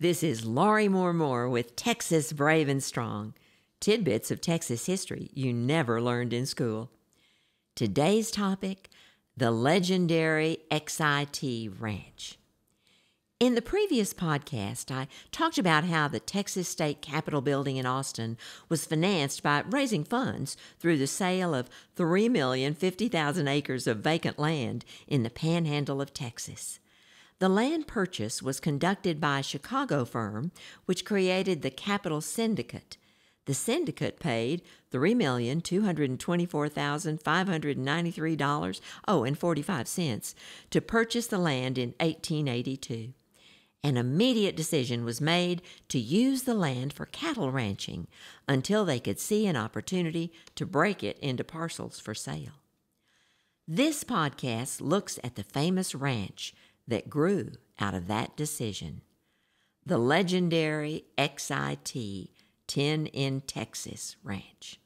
This is Laurie Moore-Moore with Texas Brave and Strong, tidbits of Texas history you never learned in school. Today's topic, the legendary XIT Ranch. In the previous podcast, I talked about how the Texas State Capitol building in Austin was financed by raising funds through the sale of 3,050,000 acres of vacant land in the Panhandle of Texas. The land purchase was conducted by a Chicago firm which created the Capitol Syndicate. The syndicate paid $3,224,593.45 to purchase the land in 1882. An immediate decision was made to use the land for cattle ranching until they could see an opportunity to break it into parcels for sale. This podcast looks at the famous ranch that grew out of that decision, the legendary XIT 10 in Texas Ranch.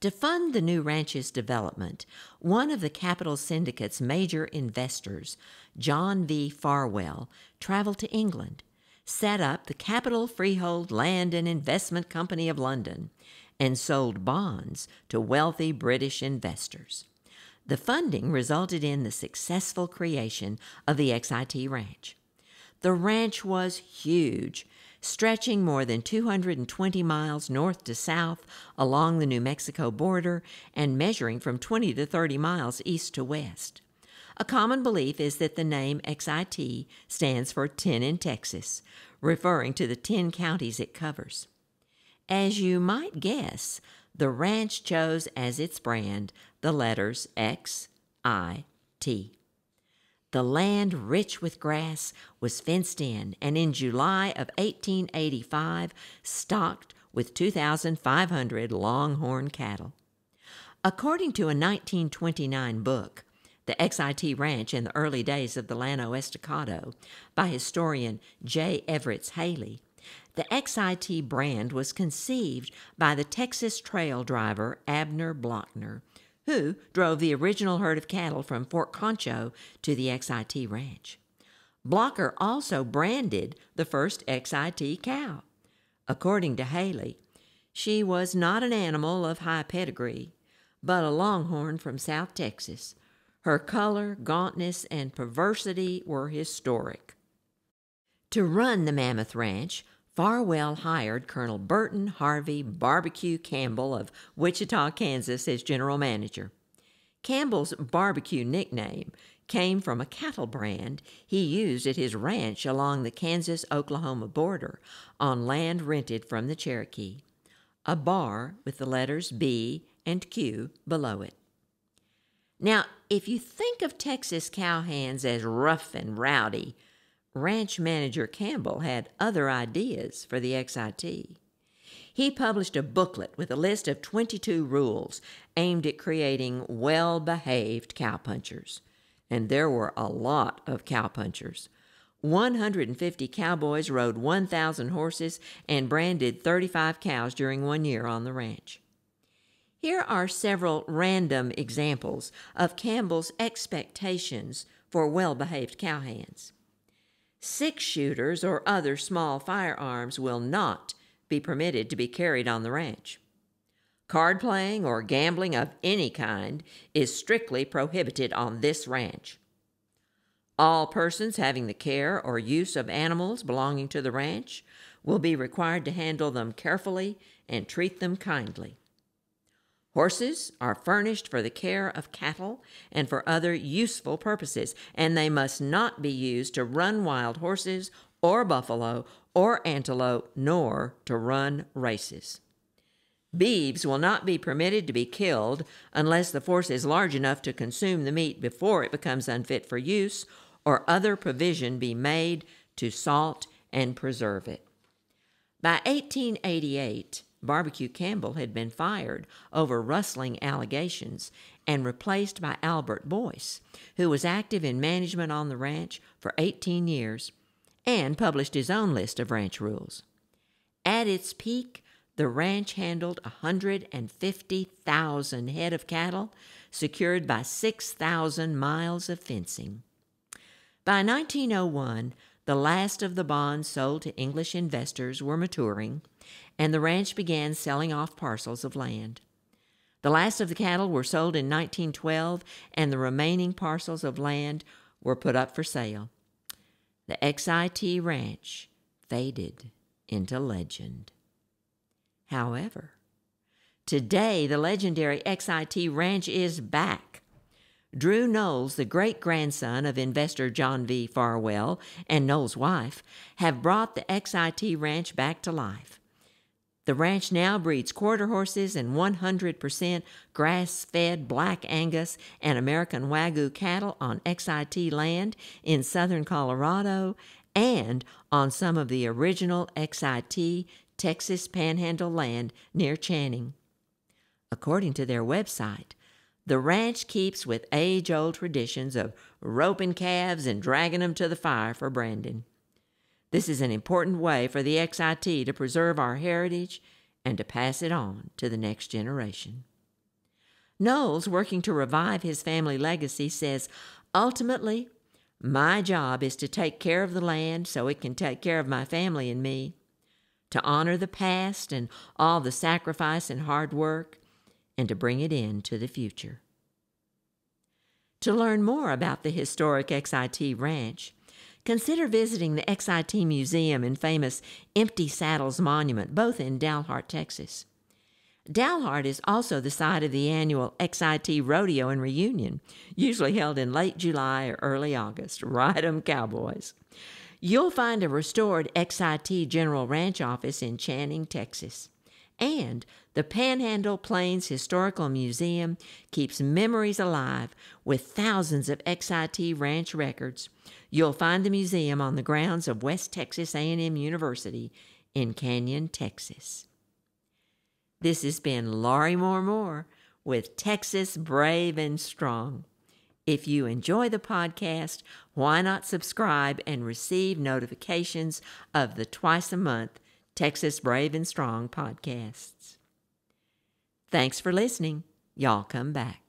To fund the new ranch's development, one of the Capitol Syndicate's major investors, John V. Farwell, traveled to England, set up the Capitol Freehold Land and Investment Company of London, and sold bonds to wealthy British investors. The funding resulted in the successful creation of the XIT Ranch. The ranch was huge, stretching more than 220 miles north to south along the New Mexico border and measuring from 20 to 30 miles east to west. A common belief is that the name XIT stands for 10 in Texas, referring to the 10 counties it covers. As you might guess, the ranch chose as its brand the letters XIT. The land, rich with grass, was fenced in and in July of 1885 stocked with 2,500 longhorn cattle. According to a 1929 book, The XIT Ranch in the Early Days of the Llano Estacado, by historian J. Everett Haley, the XIT brand was conceived by the Texas trail driver Abner Blockner, who drove the original herd of cattle from Fort Concho to the XIT Ranch. Blocker also branded the first XIT cow. According to Haley, she was not an animal of high pedigree, but a longhorn from South Texas. Her color, gauntness, and perversity were historic. To run the Mammoth Ranch, Farwell hired Colonel Burton Harvey Barbecue Campbell of Wichita, Kansas, as general manager. Campbell's barbecue nickname came from a cattle brand he used at his ranch along the Kansas-Oklahoma border on land rented from the Cherokee, a bar with the letters B and Q below it. Now, if you think of Texas cowhands as rough and rowdy, ranch manager Campbell had other ideas for the XIT. He published a booklet with a list of 22 rules aimed at creating well-behaved cowpunchers. And there were a lot of cowpunchers. 150 cowboys rode 1,000 horses and branded 35 cows during 1 year on the ranch. Here are several random examples of Campbell's expectations for well-behaved cowhands. 6-shooters or other small firearms will not be permitted to be carried on the ranch. Card playing or gambling of any kind is strictly prohibited on this ranch. All persons having the care or use of animals belonging to the ranch will be required to handle them carefully and treat them kindly. Horses are furnished for the care of cattle and for other useful purposes, and they must not be used to run wild horses or buffalo or antelope, nor to run races. Beeves will not be permitted to be killed unless the force is large enough to consume the meat before it becomes unfit for use, or other provision be made to salt and preserve it. By 1888, Barbecue Campbell had been fired over rustling allegations and replaced by Albert Boyce, who was active in management on the ranch for 18 years and published his own list of ranch rules. At its peak, the ranch handled 150,000 head of cattle, secured by 6,000 miles of fencing. By 1901, the last of the bonds sold to English investors were maturing, and the ranch began selling off parcels of land. The last of the cattle were sold in 1912, and the remaining parcels of land were put up for sale. The XIT ranch faded into legend. However, today the legendary XIT ranch is back. Drew Knowles, the great-grandson of investor John V. Farwell, and Knowles' wife, have brought the XIT ranch back to life. The ranch now breeds quarter horses and 100% grass-fed Black Angus and American Wagyu cattle on XIT land in southern Colorado and on some of the original XIT Texas Panhandle land near Channing. According to their website, the ranch keeps with age-old traditions of roping calves and dragging them to the fire for branding. This is an important way for the XIT to preserve our heritage and to pass it on to the next generation. Knowles, working to revive his family legacy, says, "Ultimately, my job is to take care of the land so it can take care of my family and me, to honor the past and all the sacrifice and hard work, and to bring it into the future." To learn more about the historic XIT ranch, consider visiting the XIT Museum and famous Empty Saddles Monument, both in Dalhart, Texas. Dalhart is also the site of the annual XIT Rodeo and Reunion, usually held in late July or early August. Ride 'em, cowboys. You'll find a restored XIT General Ranch office in Channing, Texas. And the Panhandle Plains Historical Museum keeps memories alive with thousands of XIT ranch records. You'll find the museum on the grounds of West Texas A&M University in Canyon, Texas. This has been Laurie Moore-Moore with Texas Brave and Strong. If you enjoy the podcast, why not subscribe and receive notifications of the twice-a-month Texas Brave and Strong podcasts. Thanks for listening. Y'all come back.